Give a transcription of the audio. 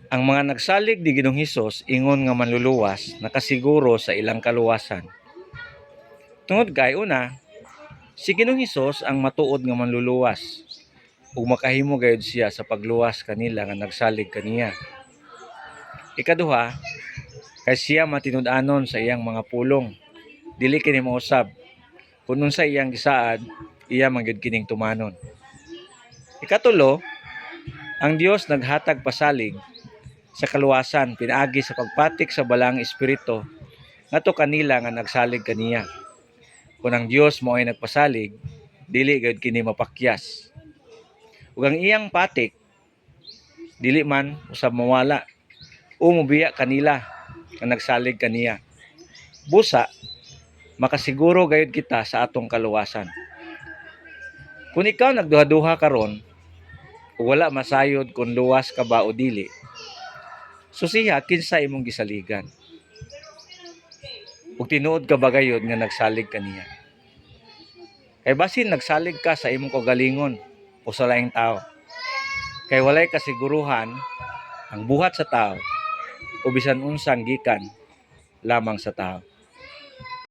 Ang mga nagsalig di Ginoong Hesus ingon nga manluluwas nakasiguro sa ilang kaluwasan. Tungod kay una, si Ginoong Hesus ang matuod nga manluluwas ug makahimo gayud siya sa pagluwas kanila nga nagsalig kaniya. Ikaduha, kay siya matinud-anon sa iyang mga pulong, dili kini mausab. Kun unsa iyang gisaad, iya man gyud kining tumanon. Ikatulo, ang Dios naghatag pasalig sa kaluwasan pinaagi sa pagpatik sa balang espiritu ngadto kanila nga nagsalig kaniya. Kung ang Dios mao ay nagpasalig, dili gayud kini mapakyas. Ug ang iyang patik dili man usab mawala o mobiya kanila nga nagsalig kaniya. Busa, makasiguro gayud kita sa atong kaluwasan. Kung ikaw nagduha-duha karon ug wala masayod kung luwas ka ba o dili, susiha kinsa imong gisaligan. Ug tinuod ka ba gayud nga nagsalig kaniya? Kay basin nagsalig ka sa imong kaugalingon o sa laing tao, kay walay kasiguruhan ang buhat sa tao o bisan unsang gikan lamang sa tao.